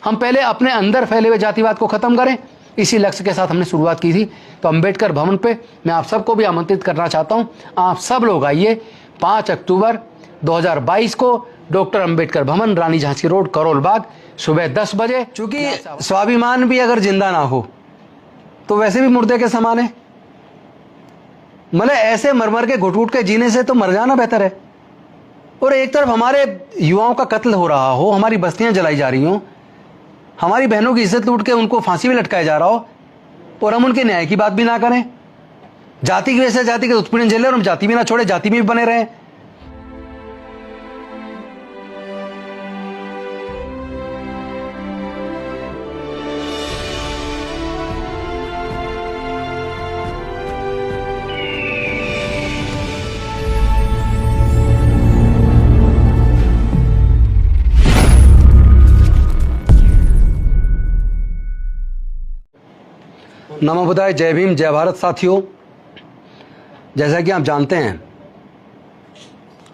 हम पहले अपने अंदर फैले हुए जातिवाद को खत्म करें। इसी लक्ष्य के साथ हमने शुरुआत की थी। तो अंबेडकर भवन पे मैं आप सबको भी आमंत्रित करना चाहता हूं, आप सब लोग आइए 5 अक्टूबर 2022 को डॉक्टर अंबेडकर भवन, रानी झांसी रोड, करोल बाग, सुबह 10 बजे। चूंकि स्वाभिमान भी अगर जिंदा ना हो तो वैसे भी मुर्दे के समान है। मतलब ऐसे मर के घुट के जीने से तो मर जाना बेहतर है। और एक तरफ हमारे युवाओं का कत्ल हो रहा हो, हमारी बस्तियां जलाई जा रही हों, हमारी बहनों की इज्जत लूट के उनको फांसी में लटकाया जा रहा हो, और हम उनके न्याय की बात भी ना करें। जाति की वजह से जाति के उत्पीड़न झेले और हम जाति भी ना छोड़े, जाति में भी बने रहें। नमो बुद्धाय, जय भीम, जय भारत। साथियों, जैसा कि आप जानते हैं,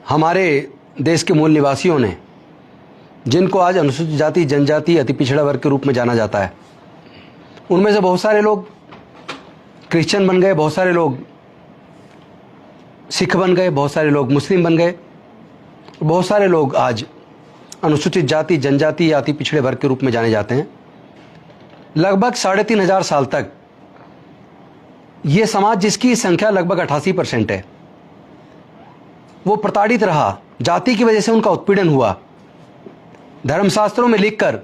हमारे देश के मूल निवासियों ने, जिनको आज अनुसूचित जाति, जनजाति, अति पिछड़ा वर्ग के रूप में जाना जाता है, उनमें से बहुत सारे लोग क्रिश्चियन बन गए, बहुत सारे लोग सिख बन गए, बहुत सारे लोग मुस्लिम बन गए, बहुत सारे लोग आज अनुसूचित जाति, जनजाति या अति पिछड़े वर्ग के रूप में जाने जाते हैं। लगभग 3,500 साल तक ये समाज, जिसकी संख्या लगभग 88% है, वो प्रताड़ित रहा। जाति की वजह से उनका उत्पीड़न हुआ। धर्मशास्त्रों में लिखकर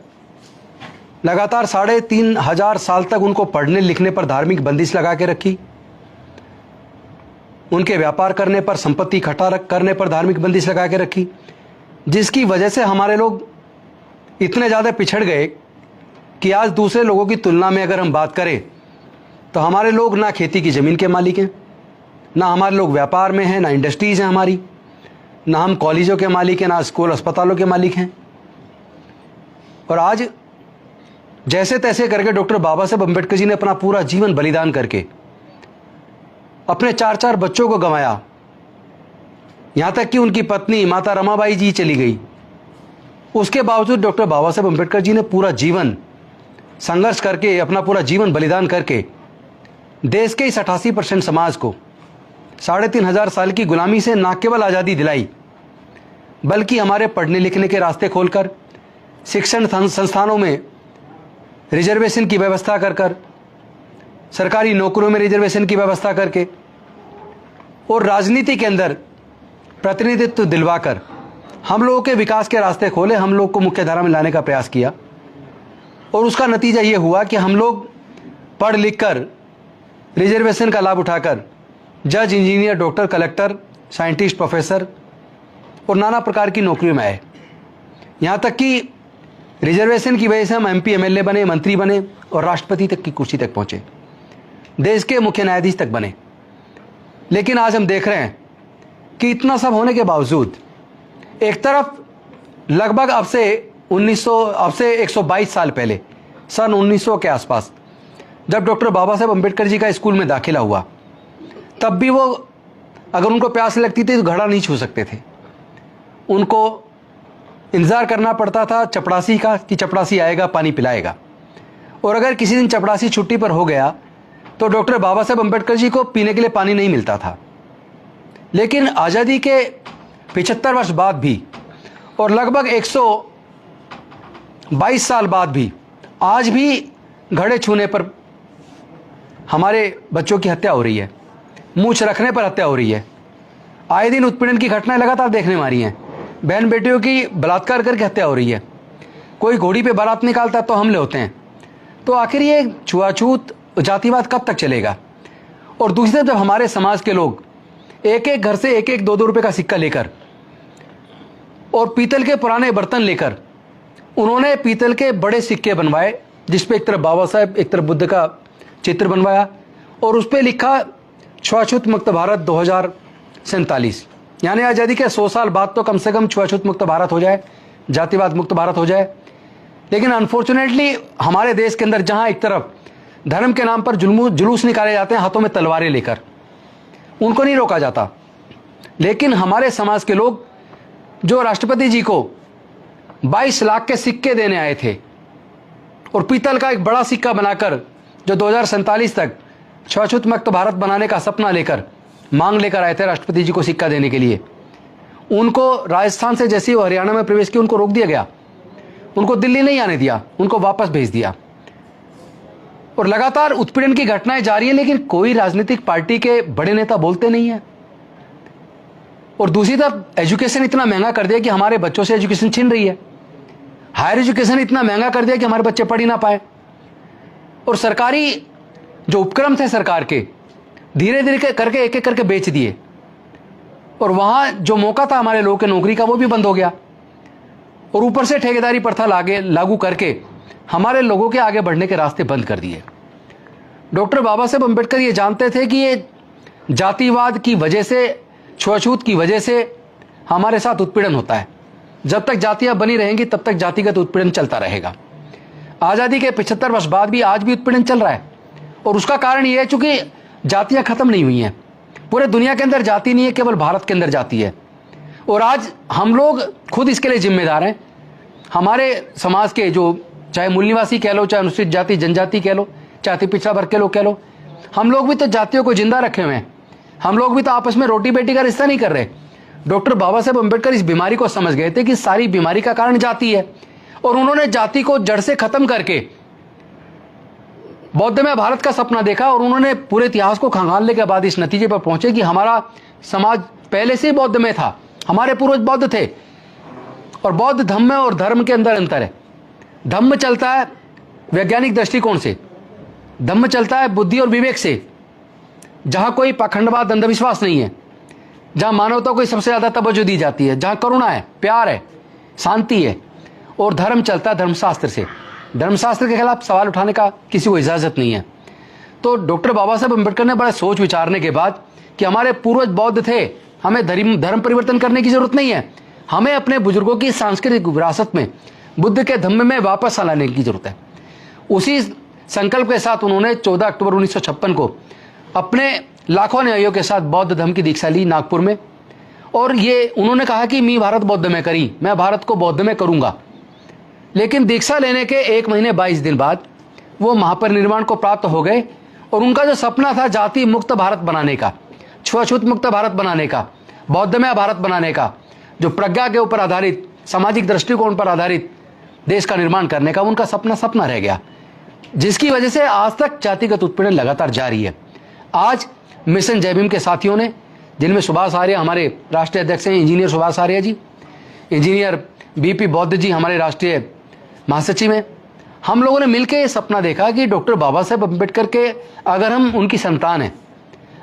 लगातार 3,500 साल तक उनको पढ़ने लिखने पर धार्मिक बंदिश लगा के रखी। उनके व्यापार करने पर, संपत्ति इकट्ठा करने पर धार्मिक बंदिश लगा के रखी, जिसकी वजह से हमारे लोग इतने ज़्यादा पिछड़ गए कि आज दूसरे लोगों की तुलना में अगर हम बात करें तो हमारे लोग ना खेती की ज़मीन के मालिक हैं, ना हमारे लोग व्यापार में हैं, ना इंडस्ट्रीज़ हैं हमारी, ना हम कॉलेजों के मालिक हैं, ना स्कूल अस्पतालों के मालिक हैं। और आज जैसे तैसे करके डॉक्टर बाबा साहब अम्बेडकर जी ने अपना पूरा जीवन बलिदान करके अपने 4 बच्चों को गंवाया। यहाँ तक कि उनकी पत्नी माता रमाबाई जी चली गई। उसके बावजूद डॉक्टर बाबा साहब अम्बेडकर जी ने पूरा जीवन संघर्ष करके, अपना पूरा जीवन बलिदान करके देश के इस 88% समाज को 3,500 साल की गुलामी से न केवल आज़ादी दिलाई, बल्कि हमारे पढ़ने लिखने के रास्ते खोलकर, शिक्षण संस्थानों में रिजर्वेशन की व्यवस्था कर सरकारी नौकरियों में रिजर्वेशन की व्यवस्था करके, और राजनीति के अंदर प्रतिनिधित्व दिलवाकर हम लोगों के विकास के रास्ते खोले, हम लोग को मुख्य धारा में लाने का प्रयास किया। और उसका नतीजा ये हुआ कि हम लोग पढ़ लिख कर, रिजर्वेशन का लाभ उठाकर जज, engineer, doctor, collector, scientist, professor और नाना प्रकार की नौकरियों में आए। यहाँ तक कि रिजर्वेशन की वजह से हम MP, MLA बने, मंत्री बने और राष्ट्रपति तक की कुर्सी तक पहुँचे, देश के मुख्य न्यायाधीश तक बने। लेकिन आज हम देख रहे हैं कि इतना सब होने के बावजूद एक तरफ लगभग अब से 122 साल पहले, सन 1900 के आसपास, जब डॉक्टर बाबा साहब अम्बेडकर जी का स्कूल में दाखिला हुआ, तब भी वो, अगर उनको प्यास लगती थी तो घड़ा नहीं छू सकते थे। उनको इंतज़ार करना पड़ता था चपड़ासी का, कि चपड़ासी आएगा, पानी पिलाएगा। और अगर किसी दिन चपड़ासी छुट्टी पर हो गया तो डॉक्टर बाबा साहब अम्बेडकर जी को पीने के लिए पानी नहीं मिलता था। लेकिन आज़ादी के 75 वर्ष बाद भी और लगभग 122 साल बाद भी आज भी घड़े छूने पर हमारे बच्चों की हत्या हो रही है, मूंछ रखने पर हत्या हो रही है। आए दिन उत्पीड़न की घटनाएं लगातार देखने में आ रही हैं। बहन बेटियों की बलात्कार करके हत्या हो रही है। कोई घोड़ी पे बारात निकालता तो हमले होते हैं। तो आखिर ये छुआछूत, जातिवाद कब तक चलेगा? और दूसरी तरफ जब हमारे समाज के लोग एक एक घर से 1-1, 2-2 रुपये का सिक्का लेकर और पीतल के पुराने बर्तन लेकर उन्होंने पीतल के बड़े सिक्के बनवाए, जिसपे एक तरफ बाबा साहब, एक तरफ बुद्ध का चित्र बनवाया और उस पर लिखा छुआछूत मुक्त भारत 2047। यानी आज़ादी के 100 साल बाद तो कम से कम छुआछूत मुक्त भारत हो जाए, जातिवाद मुक्त भारत हो जाए। लेकिन अनफॉर्चुनेटली हमारे देश के अंदर जहां एक तरफ धर्म के नाम पर जुलूस निकाले जाते हैं हाथों में तलवारें लेकर, उनको नहीं रोका जाता। लेकिन हमारे समाज के लोग जो राष्ट्रपति जी को 22 लाख के सिक्के देने आए थे, और पीतल का एक बड़ा सिक्का बनाकर जो 2047 तक छुआछूत मुक्त भारत बनाने का सपना लेकर मांग लेकर आए थे राष्ट्रपति जी को सिक्का देने के लिए, उनको राजस्थान से जैसे ही वो हरियाणा में प्रवेश किया उनको रोक दिया गया, उनको दिल्ली नहीं आने दिया, उनको वापस भेज दिया। और लगातार उत्पीड़न की घटनाएं जारी है, लेकिन कोई राजनीतिक पार्टी के बड़े नेता बोलते नहीं है। और दूसरी तरफ एजुकेशन इतना महंगा कर दिया कि हमारे बच्चों से एजुकेशन छीन रही है। हायर एजुकेशन इतना महंगा कर दिया कि हमारे बच्चे पढ़ ही ना पाए। और सरकारी जो उपक्रम थे सरकार के, धीरे धीरे करके एक एक करके बेच दिए। और वहां जो मौका था हमारे लोगों के नौकरी का, वो भी बंद हो गया। और ऊपर से ठेकेदारी प्रथा लागू करके हमारे लोगों के आगे बढ़ने के रास्ते बंद कर दिए। डॉक्टर बाबा साहेब अम्बेडकर ये जानते थे कि ये जातिवाद की वजह से, छुआछूत की वजह से हमारे साथ उत्पीड़न होता है। जब तक जातियां बनी रहेंगी तब तक जातिगत उत्पीड़न चलता रहेगा। आज़ादी के 75 वर्ष बाद भी आज भी उत्पीड़न चल रहा है। और उसका कारण ये है चूंकि जातियां खत्म नहीं हुई हैं। पूरे दुनिया के अंदर जाति नहीं है, केवल भारत के अंदर जाति है। और आज हम लोग खुद इसके लिए जिम्मेदार हैं। हमारे समाज के जो, चाहे मूल निवासी कह लो, चाहे अनुसूचित जाति जनजाति कह लो, चाहे अति पिछड़ा वर्ग के लोग कह लो, हम लोग भी तो जातियों को जिंदा रखे हुए हैं। हम लोग भी तो आपस में रोटी बेटी का रिश्ता नहीं कर रहे। डॉक्टर बाबा साहेब अम्बेडकर इस बीमारी को समझ गए थे कि सारी बीमारी का कारण जाति है। और उन्होंने जाति को जड़ से खत्म करके बौद्धमय भारत का सपना देखा। और उन्होंने पूरे इतिहास को खंगालने के बाद इस नतीजे पर पहुंचे कि हमारा समाज पहले से ही बौद्धमय था, हमारे पूर्वज बौद्ध थे। और बौद्ध धम्म और धर्म के अंदर अंतर है। धम्म चलता है वैज्ञानिक दृष्टिकोण से, धम्म चलता है बुद्धि और विवेक से, जहां कोई पाखंडवाद अंधविश्वास नहीं है, जहां मानवता को सबसे ज्यादा तवज्जो दी जाती है, जहां करुणा है, प्यार है, शांति है। और धर्म चलता है धर्मशास्त्र से। धर्मशास्त्र के खिलाफ सवाल उठाने का किसी को इजाजत नहीं है। तो डॉक्टर बाबा साहेब अम्बेडकर ने बड़ा सोच विचारने के बाद कि हमारे पूर्वज बौद्ध थे, हमें धर्म परिवर्तन करने की जरूरत नहीं है, हमें अपने बुजुर्गों की सांस्कृतिक विरासत में, बुद्ध के धम्म में वापस लाने की जरूरत है। उसी संकल्प के साथ उन्होंने 14 अक्टूबर 1956 को अपने लाखों अनुयायियों के साथ बौद्ध धर्म की दीक्षा ली नागपुर में। और ये उन्होंने कहा कि मी भारत बौद्ध में करी, मैं भारत को बौद्ध में करूंगा। लेकिन दीक्षा लेने के 1 महीने 22 दिन बाद वो महापरिनिर्वाण को प्राप्त हो गए। और उनका जो सपना था जाति मुक्त भारत बनाने का, छुआछूत मुक्त भारत बनाने का, बौद्धमय भारत बनाने का, जो प्रज्ञा के ऊपर आधारित, सामाजिक दृष्टिकोण पर आधारित देश का निर्माण करने का, उनका सपना रह गया, जिसकी वजह से आज तक जातिगत उत्पीड़न लगातार जारी है। आज मिशन जय भीम के साथियों ने, जिनमें सुभाष आर्य हमारे राष्ट्रीय अध्यक्ष हैं, इंजीनियर सुभाष आर्य जी, इंजीनियर बीपी बौद्ध जी हमारे राष्ट्रीय महासचिव हैं, हम लोगों ने मिलकर ये सपना देखा कि डॉक्टर बाबा साहेब अम्बेडकर के, अगर हम उनकी संतान हैं,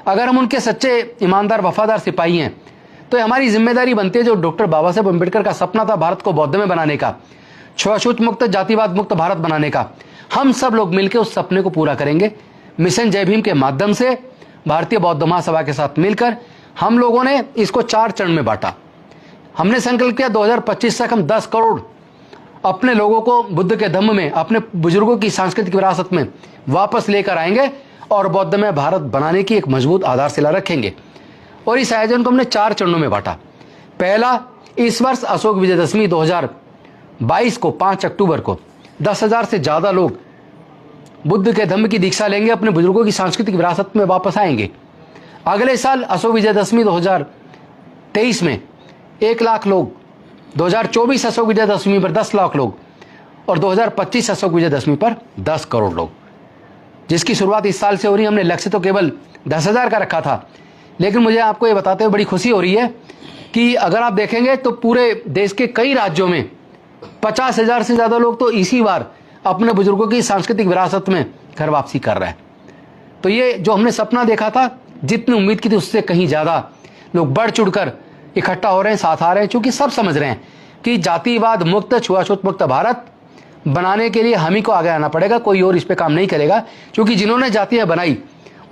अगर हम उनके सच्चे ईमानदार वफादार सिपाही हैं, तो हमारी जिम्मेदारी बनती है जो डॉक्टर बाबा साहेब अम्बेडकर का सपना था भारत को बौद्ध में बनाने का, छुआछूत मुक्त जातिवाद मुक्त भारत बनाने का, हम सब लोग मिलकर उस सपने को पूरा करेंगे। मिशन जय भीम के माध्यम से भारतीय बौद्ध महासभा के साथ मिलकर हम लोगों ने इसको 4 चरण में बांटा। हमने संकल्प किया 2025 तक हम 10 करोड़ अपने लोगों को बुद्ध के धम्म में, अपने बुजुर्गों की सांस्कृतिक विरासत में वापस लेकर आएंगे और बौद्धमय भारत बनाने की एक मजबूत आधारशिला रखेंगे। और इस आयोजन को हमने 4 चरणों में बांटा। पहला, इस वर्ष अशोक विजयदशमी 2022 को 5 अक्टूबर को 10,000 से ज्यादा लोग बुद्ध के धम्म की दीक्षा लेंगे, अपने बुजुर्गों की सांस्कृतिक विरासत में वापस आएंगे। अगले साल अशोक विजयदशमी 2023 में 1 लाख लोग, 2024 अशोक विजयदशमी पर 10 लाख लोग और 2025 अशोक विजयदशमी पर 10 करोड़ लोग, जिसकी शुरुआत इस साल से हो रही है। हमने लक्ष्य तो केवल 10,000 का रखा था, लेकिन मुझे आपको ये बताते हुए बड़ी खुशी हो रही है कि अगर आप देखेंगे तो पूरे देश के कई राज्यों में 50,000 से ज्यादा लोग तो इसी बार अपने बुजुर्गों की सांस्कृतिक विरासत में घर वापसी कर रहे हैं। तो ये जो हमने सपना देखा था, जितनी उम्मीद की थी उससे कहीं ज्यादा लोग बढ़ चढ़कर इकट्ठा हो रहे हैं, साथ आ रहे हैं, क्योंकि सब समझ रहे हैं कि जातिवाद मुक्त, छुआछूत मुक्त भारत बनाने के लिए हम ही को आगे आना पड़ेगा, कोई और इस पे काम नहीं करेगा। क्योंकि जिन्होंने जातियां बनाई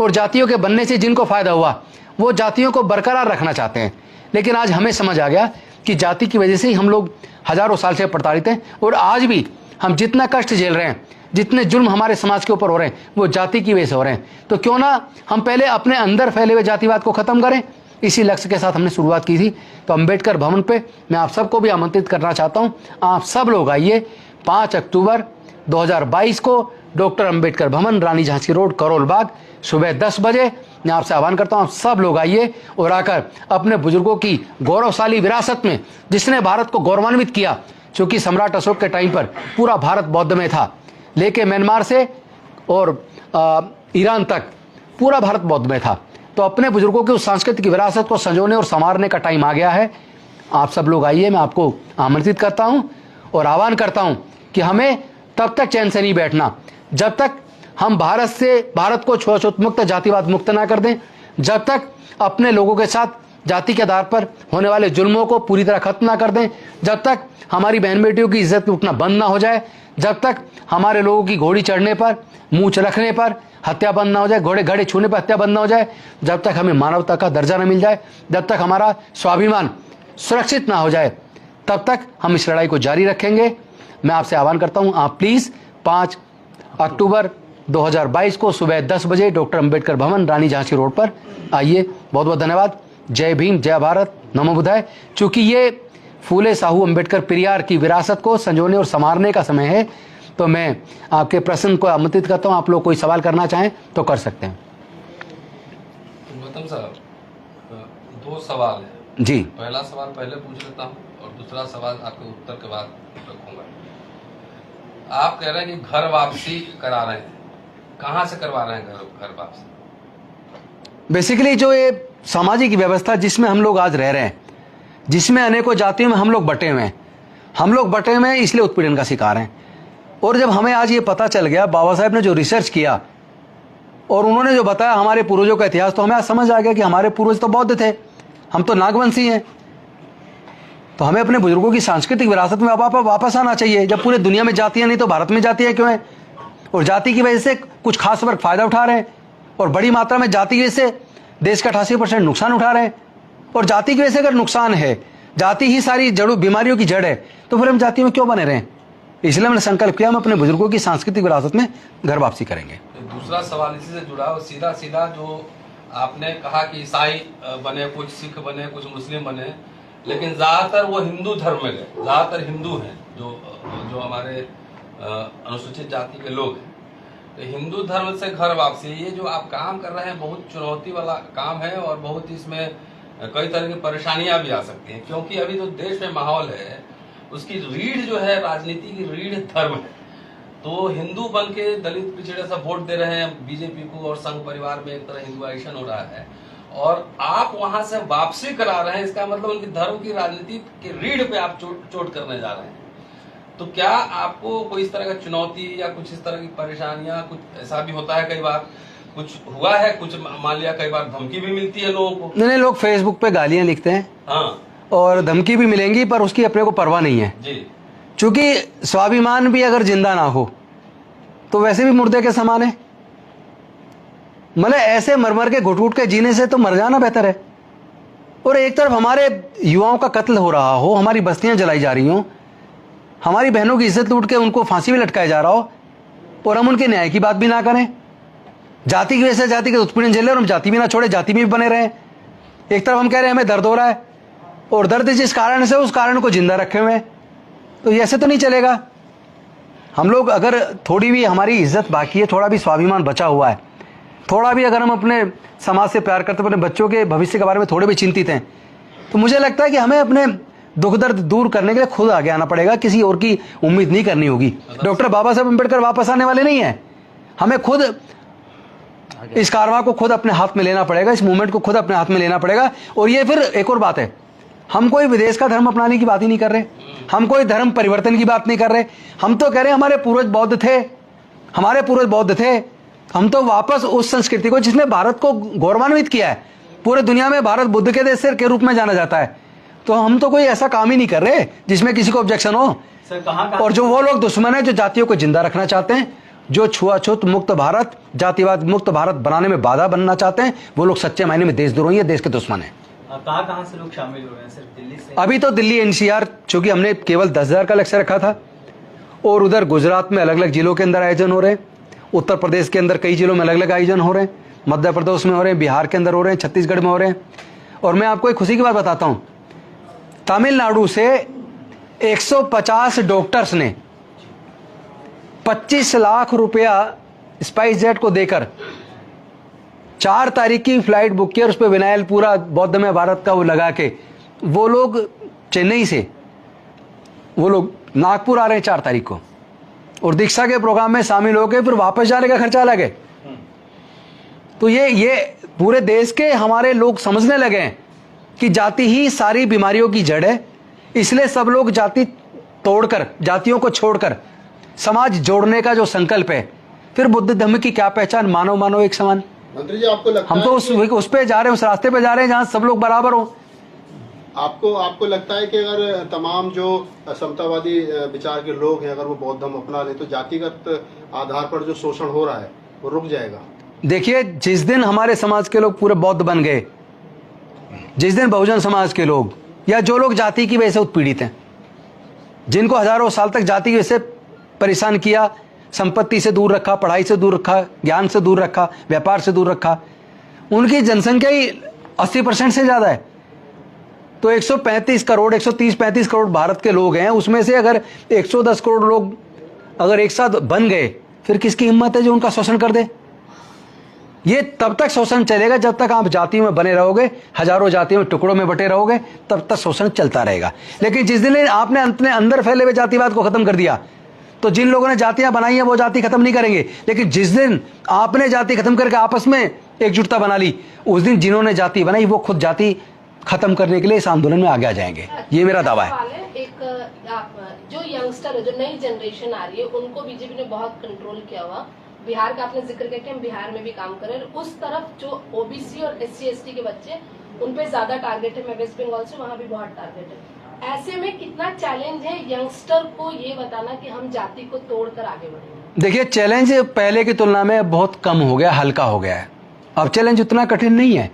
और जातियों के बनने से जिनको फायदा हुआ, वो जातियों को बरकरार रखना चाहते हैं। लेकिन आज हमें समझ आ गया कि जाति की वजह से ही हम लोग हजारों साल से प्रताड़ित हैं। और आज भी हम जितना कष्ट झेल रहे हैं, जितने जुल्म हमारे समाज के ऊपर हो रहे हैं, वो जाति की वजह से हो रहे हैं। तो क्यों ना हम पहले अपने अंदर फैले हुए जातिवाद को खत्म करें। इसी लक्ष्य के साथ हमने शुरुआत की थी। तो अंबेडकर भवन पे मैं आप सबको भी आमंत्रित करना चाहता हूं, आप सब लोग आइए 5 अक्टूबर 2022 को डॉक्टर अंबेडकर भवन, रानी झांसी रोड, करोल बाग, सुबह 10 बजे। मैं आपसे आह्वान करता हूं, आप सब लोग आइए और आकर अपने बुजुर्गों की गौरवशाली विरासत में, जिसने भारत को गौरवान्वित किया, क्योंकि सम्राट अशोक के टाइम पर पूरा भारत बौद्ध में था, लेके म्यांमार से और ईरान तक पूरा भारत बौद्ध में था। तो अपने बुजुर्गों की उस सांस्कृतिक विरासत को संजोने और संवारने का टाइम आ गया है। आप सब लोग आइए, मैं आपको आमंत्रित करता हूं और आह्वान करता हूं कि हमें तब तक चैन से नहीं बैठना जब तक हम भारत को छुआछूत मुक्त, जातिवाद मुक्त ना कर दें, जब तक अपने लोगों के साथ जाति के आधार पर होने वाले जुल्मों को पूरी तरह खत्म ना कर दें, जब तक हमारी बहन बेटियों की इज्जत लूटना बंद ना हो जाए, जब तक हमारे लोगों की घोड़ी चढ़ने पर, मूंछ रखने पर हत्या बंद ना हो जाए, घड़े छूने पर हत्या बंद ना हो जाए, जब तक हमें मानवता का दर्जा न मिल जाए, जब तक हमारा स्वाभिमान सुरक्षित ना हो जाए, तब तक हम इस लड़ाई को जारी रखेंगे। मैं आपसे आह्वान करता हूं, आप प्लीज 5 अक्टूबर 2022 को सुबह 10 बजे डॉक्टर अंबेडकर भवन, रानी झांसी रोड पर आइए। बहुत बहुत धन्यवाद। जय भीम, जय भारत, नमो बुद्धाय। चूंकि ये फूले साहू अंबेडकर पेरियार की विरासत को संजोने और संवारने का समय है, तो मैं आपके प्रश्न को आमंत्रित करता हूं। आप लोग कोई सवाल करना चाहें तो कर सकते हैं। गौतम साहब, 2 सवाल है जी। पहला सवाल पहले पूछ लेता हूं और दूसरा सवाल आपके उत्तर के बाद रखूंगा। आप कह रहे हैं कि घर वापसी करा रहे हैं, कहां से करवा रहे हैं घर वापसी? बेसिकली जो ये सामाजिक व्यवस्था जिसमें हम लोग आज रह रहे हैं, जिसमें अनेकों जातियों में हम लोग बटे हुए हैं, इसलिए उत्पीड़न का शिकार हैं। और जब हमें आज ये पता चल गया, बाबा साहब ने जो रिसर्च किया और उन्होंने जो बताया हमारे पूर्वजों का इतिहास, तो हमें आज समझ आ गया कि हमारे पूर्वज तो बौद्ध थे, हम तो नागवंशी हैं। तो हमें अपने बुजुर्गों की सांस्कृतिक विरासत में वापस आना चाहिए। जब पूरे दुनिया में जातियां नहीं तो भारत में जातियां क्यों हैं? और जाति की वजह से कुछ खास वर्ग फायदा उठा रहे हैं और बड़ी मात्रा में जाति की वजह से देश का 88% नुकसान उठा रहे हैं। और जाति की वजह से अगर नुकसान है, जाति ही सारी बीमारियों की जड़ है, तो फिर हम जाति में क्यों बने रहें? इसलिए मैंने संकल्प किया, हम अपने बुजुर्गों की सांस्कृतिक विरासत में घर वापसी करेंगे। दूसरा सवाल इसी से जुड़ा और सीधा जो आपने कहा कि ईसाई बने, कुछ सिख बने, कुछ मुस्लिम बने, लेकिन ज्यादातर वो हिंदू धर्म में गए, ज्यादातर हिंदू हैं जो हमारे अनुसूचित जाति के लोग हैं। तो हिंदू धर्म से घर वापसी, ये जो आप काम कर रहे हैं बहुत चुनौती वाला काम है और बहुत इसमें कई तरह की परेशानियां भी आ सकती हैं, क्योंकि अभी जो देश में माहौल है उसकी रीढ़ जो है, राजनीति की रीढ़ धर्म है। तो हिंदू बन के दलित पिछड़े सब वोट दे रहे हैं बीजेपी को और संघ परिवार में एक तरह हिंदुआइजेशन हो रहा है, और आप वहां से वापसी करा रहे हैं। इसका मतलब उनकी धर्म की राजनीति की रीढ़ पे आप चोट करने जा रहे हैं। तो क्या आपको कोई इस तरह का चुनौती या कुछ इस तरह की परेशानियां, कुछ ऐसा भी होता है? कई बार कुछ हुआ है, कुछ मान लिया, कई बार धमकी भी मिलती है लोगों को। नहीं, लोग फेसबुक पे गालियां लिखते हैं, हाँ, और धमकी भी मिलेंगी, पर उसकी अपने को परवाह नहीं है जी। क्योंकि स्वाभिमान भी अगर जिंदा ना हो तो वैसे भी मुर्दे के समान है। मतलब ऐसे मर के घुट के जीने से तो मर जाना बेहतर है। और एक तरफ हमारे युवाओं का कत्ल हो रहा हो, हमारी बस्तियां जलाई जा रही हो, हमारी बहनों की इज्जत लूट के उनको फांसी में लटकाया जा रहा हो, और हम उनके न्याय की बात भी ना करें। जाति की वजह से जाति के उत्पीड़न झेले और हम जाति भी ना छोड़े, जाति में भी बने रहे। एक तरफ हम कह रहे हैं हमें दर्द हो रहा है, और दर्द जिस कारण से उस कारण को जिंदा रखे हुए हैं, तो ऐसे तो नहीं चलेगा। हम लोग अगर थोड़ी भी हमारी इज्जत बाकी है, थोड़ा भी स्वाभिमान बचा हुआ है, थोड़ा भी अगर हम अपने समाज से प्यार करते हैं, अपने बच्चों के भविष्य के बारे में थोड़े भी चिंतित हैं, तो मुझे लगता है कि हमें अपने दुख दर्द दूर करने के लिए खुद आगे आना पड़ेगा। किसी और की उम्मीद नहीं करनी होगी। डॉक्टर बाबा साहब अम्बेडकर वापस आने वाले नहीं हैं। हमें खुद इस कारवां को खुद अपने हाथ में लेना पड़ेगा, इस मूवमेंट को खुद अपने हाथ में लेना पड़ेगा। और ये फिर एक और बात है, हम कोई विदेश का धर्म अपनाने की बात ही नहीं कर रहे, हम कोई धर्म परिवर्तन की बात नहीं कर रहे। हम तो कह रहे हैं हमारे पूर्वज बौद्ध थे, हमारे पूर्वज बौद्ध थे। हम तो वापस उस संस्कृति को जिसने भारत को गौरवान्वित किया है, पूरे दुनिया में भारत बुद्ध के देश के रूप में जाना जाता है, तो हम तो कोई ऐसा काम ही नहीं कर रहे जिसमें किसी को ऑब्जेक्शन हो। और जो वो लोग दुश्मन है जो जातियों को जिंदा रखना चाहते हैं, जो छुआछूत मुक्त भारत, जातिवाद मुक्त भारत बनाने में बाधा बनना चाहते हैं, वो लोग सच्चे मायने में देशद्रोही है, देश के दुश्मन है। कहां से लोग शामिल हो रहे हैं? सिर्फ दिल्ली से? अभी तो दिल्ली एनसीआर, चूंकि हमने केवल 10,000 का लक्ष्य रखा था, और उधर गुजरात में अलग अलग जिलों के अंदर आयोजन हो रहे हैं, उत्तर प्रदेश के अंदर कई जिलों में अलग अलग आयोजन हो रहे हैं, मध्य प्रदेश में हो रहे हैं, बिहार के अंदर हो रहे हैं, छत्तीसगढ़ में हो रहे हैं। और मैं आपको एक खुशी की बात बताता हूं, तमिलनाडु से 150 डॉक्टर्स ने 25 लाख रुपया स्पाइस जेट को देकर 4 तारीख की फ्लाइट बुक की और उस पर विनाइल पूरा बौद्ध में भारत का वो लगा के वो लोग चेन्नई से वो लोग नागपुर आ रहे हैं 4 तारीख को और दीक्षा के प्रोग्राम में शामिल होकर फिर वापस जाने का खर्चा अलग है। तो ये पूरे देश के हमारे लोग समझने लगे हैं कि जाति ही सारी बीमारियों की जड़ है, इसलिए सब लोग जाति तोड़कर, जातियों को छोड़कर समाज जोड़ने का जो संकल्प है, फिर बुद्ध धर्म की क्या पहचान, मानव मानव एक समान। मंत्री जी, आपको लगता हम तो उस पे जा रहे हैं, उस रास्ते पे जा रहे हैं जहां सब लोग बराबर हो। आपको लगता है कि अगर तमाम जो समतावादी विचार के लोग हैं अगर वो बौद्ध धर्म अपना ले तो जातिगत आधार पर जो शोषण हो रहा है वो रुक जाएगा? देखिए, जिस दिन हमारे समाज के लोग पूरे बौद्ध बन गए, जिस दिन बहुजन समाज के लोग या जो लोग जाति की वजह से उत्पीड़ित हैं, जिनको हजारों साल तक जाति की वजह से परेशान किया, संपत्ति से दूर रखा, पढ़ाई से दूर रखा, ज्ञान से दूर रखा, व्यापार से दूर रखा, उनकी जनसंख्या ही 80% से ज्यादा है। तो 135 करोड़ 130-135 करोड़ भारत के लोग हैं, उसमें से अगर 110 करोड़ लोग अगर एक साथ बन गए, फिर किसकी हिम्मत है जो उनका शोषण कर दे? ये तब तक शोषण चलेगा जब तक आप जातियों में बने रहोगे, हजारों जातियों में टुकड़ों में बटे रहोगे, तब तक शोषण चलता रहेगा। लेकिन जिस दिन आपने अपने अंदर फैले हुए जातिवाद को खत्म कर दिया, तो जिन लोगों ने जातियां बनाई हैं वो जाति खत्म नहीं करेंगे। लेकिन जिस दिन आपने जाति खत्म करके आपस में एकजुटता बना ली, उस दिन जिन्होंने जाति बनाई वो खुद जाति खत्म करने के लिए इस आंदोलन में आगे आ जाएंगे। ये मेरा दावा है। एक जो यंगस्टर है, जो नई जनरेशन आ रही है, उनको बीजेपी ने बहुत कंट्रोल किया हुआ। बिहार का आपने जिक्र किया कि हम बिहार में भी काम कर रहे हैं, उस तरफ जो ओबीसी और SC/ST के बच्चे, उन पे ज्यादा टारगेट है। मैं वेस्ट बंगाल से, वहाँ भी बहुत टारगेट है। ऐसे में कितना चैलेंज है यंगस्टर को ये बताना कि हम जाति को तोड़कर आगे बढ़ेंगे? देखिए, चैलेंज पहले की तुलना में बहुत कम हो गया, हल्का हो गया है। अब चैलेंज उतना कठिन नहीं है।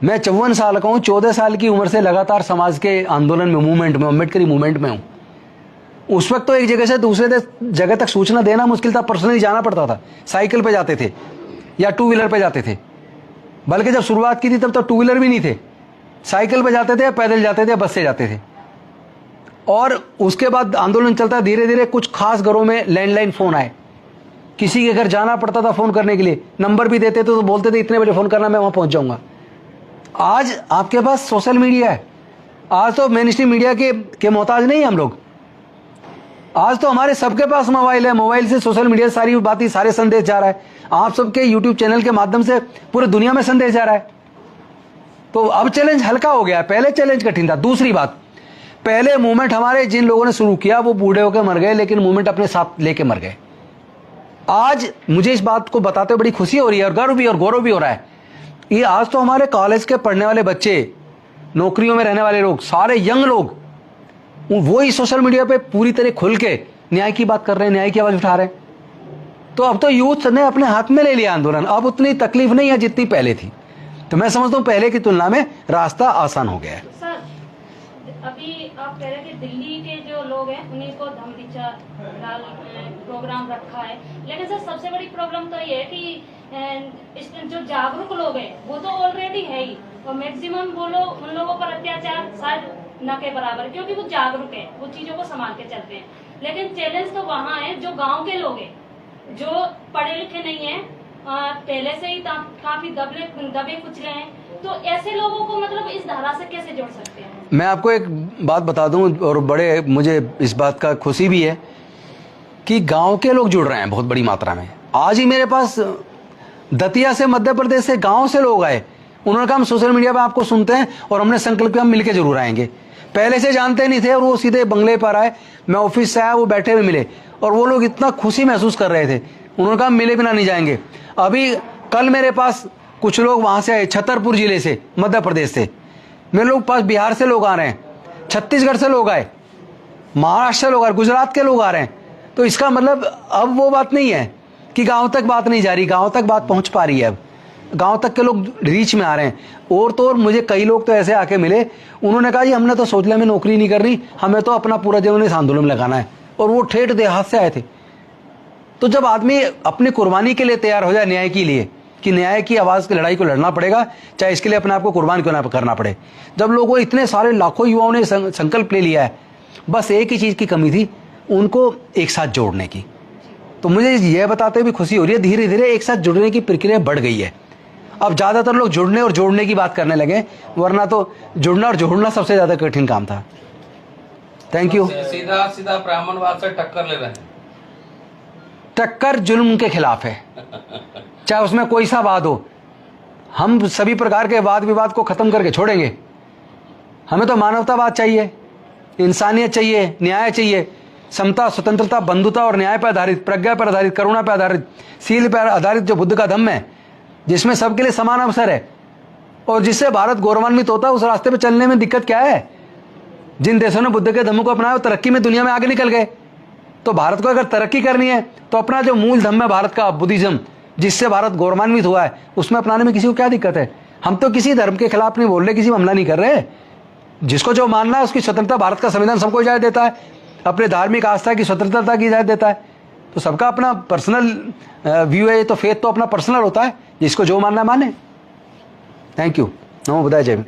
मैं 54 साल का हूँ, 14 साल की उम्र से लगातार समाज के आंदोलन में, मूवमेंट में, अम्बेडकरी मूवमेंट में हूँ। उस वक्त तो एक जगह से दूसरे जगह तक सूचना देना मुश्किल था, पर्सनली जाना पड़ता था। साइकिल पे जाते थे या 2 व्हीलर पे जाते थे, बल्कि जब शुरुआत की थी तब तो 2 व्हीलर भी नहीं थे, साइकिल पे जाते थे, पैदल जाते थे, बस से जाते थे। और उसके बाद आंदोलन चलता, धीरे धीरे कुछ खास घरों में लैंडलाइन फोन आए, किसी के घर जाना पड़ता था फोन करने के लिए, नंबर भी देते थे तो बोलते थे इतने बजे फोन करना, मैं वहां पहुंच जाऊंगा। आज आपके पास सोशल मीडिया है, आज तो मेन स्ट्रीम मीडिया के मोहताज नहीं हम लोग। आज तो हमारे सबके पास मोबाइल है, मोबाइल से, सोशल मीडिया से सारी बातें, सारे संदेश जा रहा है। आप सबके यूट्यूब चैनल के माध्यम से पूरे दुनिया में संदेश जा रहा है। तो अब चैलेंज हल्का हो गया है, पहले चैलेंज कठिन था। दूसरी बात, पहले मूवमेंट हमारे जिन लोगों ने शुरू किया वो बूढ़े होकर मर गए, लेकिन मूवमेंट अपने साथ लेके मर गए। आज मुझे इस बात को बताते हुए बड़ी खुशी हो रही है और गर्व भी और गौरव भी हो रहा है। ये आज तो हमारे कॉलेज के पढ़ने वाले बच्चे, नौकरियों में रहने वाले लोग, सारे यंग लोग, वो ही सोशल मीडिया पे पूरी तरह खुल के न्याय की बात कर रहे हैं, न्याय की आवाज उठा रहे हैं। तो अब तो यूथ ने अपने हाथ में ले लिया आंदोलन, अब उतनी तकलीफ नहीं है जितनी पहले थी। तो मैं समझता हूँ पहले की तुलना में रास्ता आसान हो गया है। सर, अभी आप कह रहे हैं कि दिल्ली के जो लोग हैं उन्हीं को धम्म दीक्षा प्रोग्राम रखा है, लेकिन सर सबसे बड़ी प्रॉब्लम तो ये है कि जो जागरूक लोग हैं वो तो ऑलरेडी है ही, और मैक्सिमम वो लोग, उन लोगों पर अत्याचार शायद न के बराबर, क्योंकि वो जागरूक है, वो चीजों को संभाल के चलते हैं। लेकिन चैलेंज तो वहाँ है जो गांव के लोग हैं, जो पढ़े लिखे नहीं है, पहले से ही काफी दबे कुचले हैं, तो ऐसे लोगों को मतलब इस धारा से कैसे जोड़ सकते हैं? मैं आपको एक बात बता दूं, और बड़े मुझे इस बात का खुशी भी है कि गांव के लोग जुड़ रहे हैं बहुत बड़ी मात्रा में। आज ही मेरे पास दतिया से, मध्य प्रदेश से, गांव से लोग आए, उन्होंने कहा हम सोशल मीडिया पे आपको सुनते हैं और हमने संकल्प किया हम मिलके जरूर आएंगे। पहले से जानते नहीं थे और वो सीधे बंगले पर आए, मैं ऑफिस से आया, वो बैठे हुए मिले और वो लोग इतना खुशी महसूस कर रहे थे। उन्होंने कहा मिले बिना नहीं जाएंगे। अभी कल मेरे पास कुछ लोग वहां से आए, छतरपुर जिले से, मध्य प्रदेश से। मेरे लोग पास बिहार से लोग आ रहे हैं, छत्तीसगढ़ से लोग आए, महाराष्ट्र से लोग आ रहे, गुजरात के लोग आ रहे हैं। तो इसका मतलब अब वो बात नहीं है कि गांव तक बात नहीं जा रही, गांव तक बात पहुंच पा रही है। अब गांव तक के लोग रीच में आ रहे हैं। और तो और मुझे कई लोग तो ऐसे आके मिले, उन्होंने कहा जी हमने तो सोच लिया हमें नौकरी नहीं करनी, हमें तो अपना पूरा जीवन इस आंदोलन में लगाना है, और वो ठेठ देहात से आए थे। तो जब आदमी अपनी कुर्बानी के लिए तैयार हो जाए, न्याय के लिए, कि न्याय की आवाज की लड़ाई को लड़ना पड़ेगा, चाहे इसके लिए अपने आप को कुर्बान क्यों ना करना पड़े। जब लोगों, इतने सारे लाखों युवाओं ने संकल्प ले लिया है, बस एक ही चीज की कमी थी, उनको एक साथ जोड़ने की। तो मुझे यह बताते हुए भी खुशी हो रही है, धीरे धीरे एक साथ जुड़ने की प्रक्रिया बढ़ गई है। अब ज़्यादातर लोग जुड़ने और जोड़ने की बात करने लगे, वरना तो जुड़ना और जोड़ना सबसे ज़्यादा कठिन काम था। Thank you. सीधा सीधा ब्राह्मणवाद से टक्कर ले रहे हैं। टक्कर जुल्म के खिलाफ है, चाहे उसमें कोई सा वाद हो। हम सभी प्रकार के वाद विवाद को खत्म करके छोड़ेंगे। हमें तो मानवतावाद चाहिए, इंसानियत चाहिए, न्याय चाहिए, समता, स्वतंत्रता, बंधुता और न्याय पर आधारित, प्रज्ञा पर आधारित, करुणा पर आधारित, शील पर आधारित जो बुद्ध का धम्म है, जिसमें सबके लिए समान अवसर है और जिससे भारत गौरवान्वित होता है, उस रास्ते पर चलने में दिक्कत क्या है? जिन देशों ने बुद्ध के धम्म को अपनाया वो तरक्की में दुनिया में आगे निकल गए। तो भारत को अगर तरक्की करनी है तो अपना जो मूल धम्म है भारत का, बुद्धिज्म, जिससे भारत गौरवान्वित हुआ है, उसमें अपनाने में किसी को क्या दिक्कत है? हम तो किसी धर्म के खिलाफ नहीं बोल रहे, किसी हमला नहीं कर रहे। जिसको जो मानना है उसकी स्वतंत्रता, भारत का संविधान सबको इजाजत देता है, अपने धार्मिक आस्था की स्वतंत्रता की इजाजत देता है। तो सबका अपना पर्सनल व्यू है, तो फेथ तो अपना पर्सनल होता है, जिसको जो मानना माने। Thank you. नमो बुद्धाय। जय हिंद।